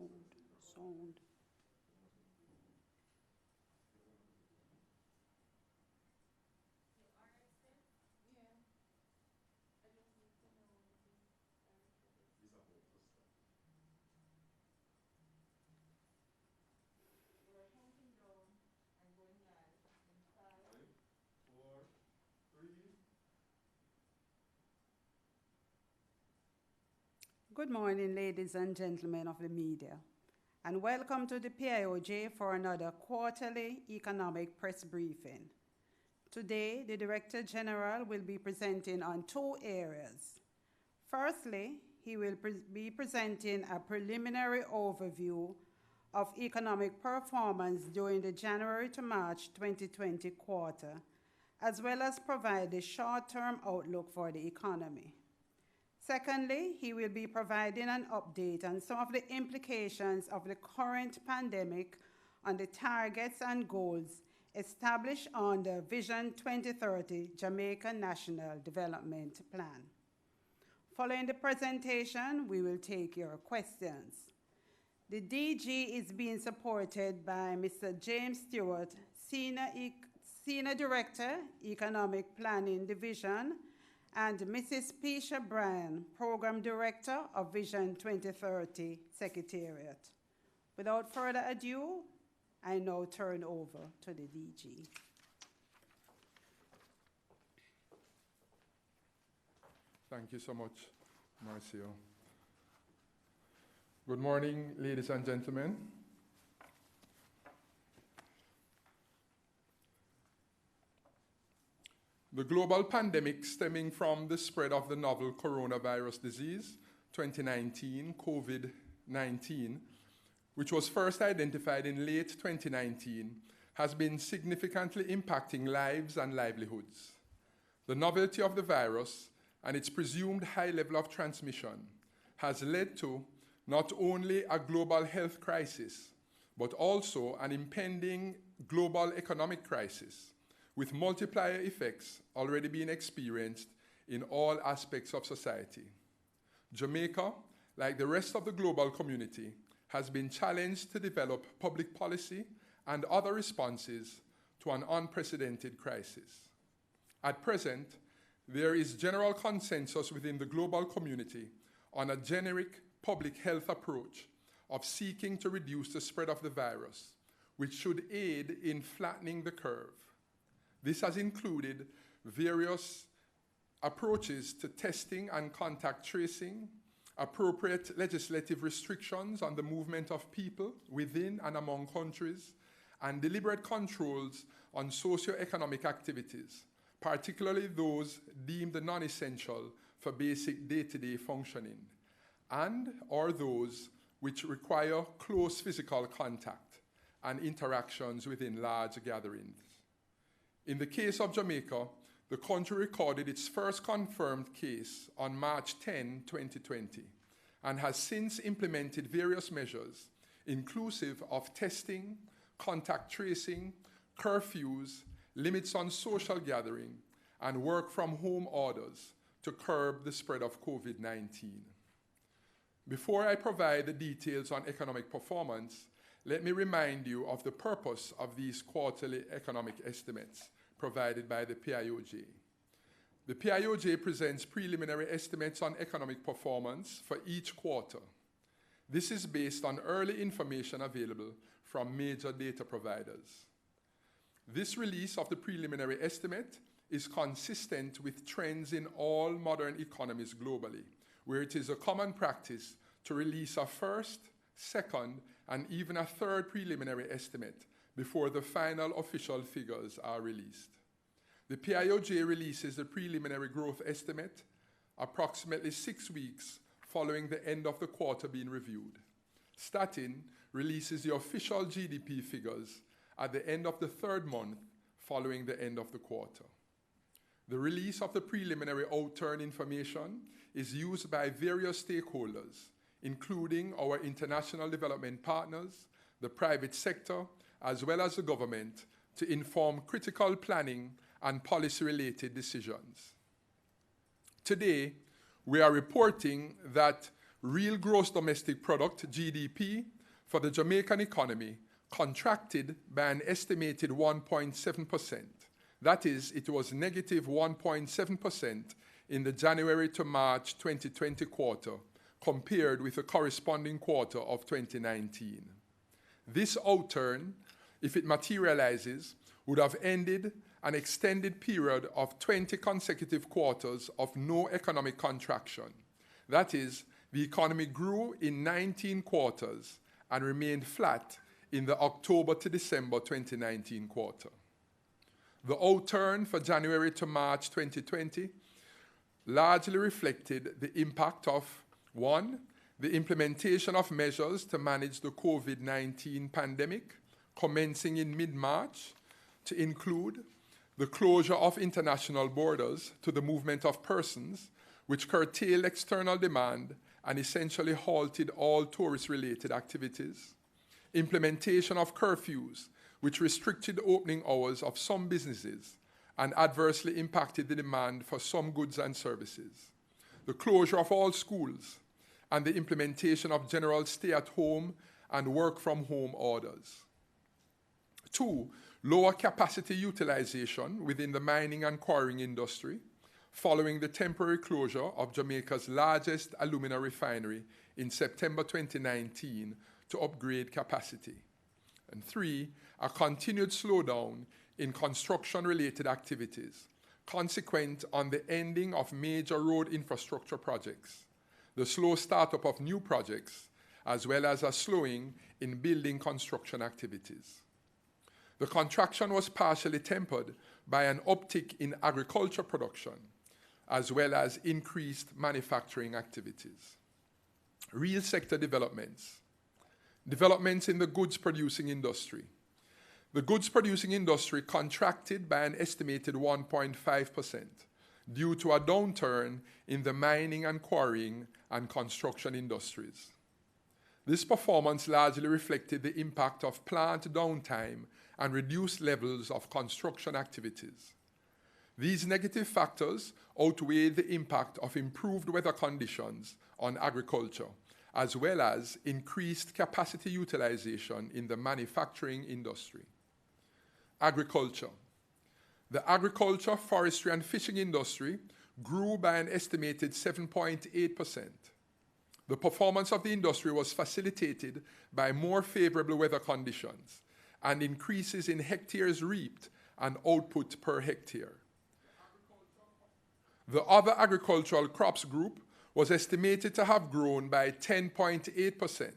Sound. Good morning, ladies and gentlemen of the media, and welcome to the PIOJ for another quarterly economic press briefing. Today, the Director General will be presenting on two areas. Firstly, he will be presenting a preliminary overview of economic performance during the January to March 2020 quarter, as well as provide a short-term outlook for the economy. Secondly, he will be providing an update on some of the implications of the current pandemic on the targets and goals established on the Vision 2030 Jamaica National Development Plan. Following the presentation, we will take your questions. The DG is being supported by Mr. James Stewart, Senior Director, Economic Planning Division, and Mrs. Pisha Bryan, Program Director of Vision 2030 Secretariat. Without further ado, I now turn over to the DG. Thank you so much, Marcio. Good morning, ladies and gentlemen. The global pandemic stemming from the spread of the novel coronavirus disease, 2019, COVID-19, which was first identified in late 2019, has been significantly impacting lives and livelihoods. The novelty of the virus and its presumed high level of transmission has led to not only a global health crisis, but also an impending global economic crisis, with multiplier effects already being experienced in all aspects of society. Jamaica, like the rest of the global community, has been challenged to develop public policy and other responses to an unprecedented crisis. At present, there is general consensus within the global community on a generic public health approach of seeking to reduce the spread of the virus, which should aid in flattening the curve. This has included various approaches to testing and contact tracing, appropriate legislative restrictions on the movement of people within and among countries, and deliberate controls on socio-economic activities, particularly those deemed non-essential for basic day-to-day functioning, and/or those which require close physical contact and interactions within large gatherings. In the case of Jamaica, the country recorded its first confirmed case on March 10, 2020, and has since implemented various measures, inclusive of testing, contact tracing, curfews, limits on social gathering, and work from home orders to curb the spread of COVID-19. Before I provide the details on economic performance, let me remind you of the purpose of these quarterly economic estimates provided by the PIOJ. The PIOJ presents preliminary estimates on economic performance for each quarter. This is based on early information available from major data providers. This release of the preliminary estimate is consistent with trends in all modern economies globally, where it is a common practice to release a first, second, and even a third preliminary estimate before the final official figures are released. The PIOJ releases the preliminary growth estimate approximately 6 weeks following the end of the quarter being reviewed. Statin releases the official GDP figures at the end of the third month following the end of the quarter. The release of the preliminary outturn information is used by various stakeholders, including our international development partners, the private sector, as well as the government, to inform critical planning and policy-related decisions. Today, we are reporting that real gross domestic product, GDP, for the Jamaican economy contracted by an estimated 1.7%. That is, it was negative 1.7% in the January to March 2020 quarter, compared with the corresponding quarter of 2019. This outturn, if it materializes, would have ended an extended period of 20 consecutive quarters of no economic contraction. That is, the economy grew in 19 quarters and remained flat in the October to December 2019 quarter. The outturn for January to March 2020 largely reflected the impact of, one, the implementation of measures to manage the COVID-19 pandemic, commencing in mid-March, to include the closure of international borders to the movement of persons, which curtailed external demand and essentially halted all tourist-related activities, implementation of curfews, which restricted opening hours of some businesses and adversely impacted the demand for some goods and services, the closure of all schools, and the implementation of general stay-at-home and work-from-home orders. Two, lower capacity utilization within the mining and quarrying industry, following the temporary closure of Jamaica's largest alumina refinery in September 2019 to upgrade capacity. And three, a continued slowdown in construction-related activities, consequent on the ending of major road infrastructure projects, the slow startup of new projects, as well as a slowing in building construction activities. The contraction was partially tempered by an uptick in agriculture production, as well as increased manufacturing activities. Real sector developments. Developments in the goods-producing industry. The goods-producing industry contracted by an estimated 1.5% due to a downturn in the mining and quarrying and construction industries. This performance largely reflected the impact of plant downtime and reduced levels of construction activities. These negative factors outweighed the impact of improved weather conditions on agriculture, as well as increased capacity utilization in the manufacturing industry. Agriculture. The agriculture, forestry, and fishing industry grew by an estimated 7.8%. The performance of the industry was facilitated by more favorable weather conditions and increases in hectares reaped and output per hectare. The other agricultural crops group was estimated to have grown by 10.8%,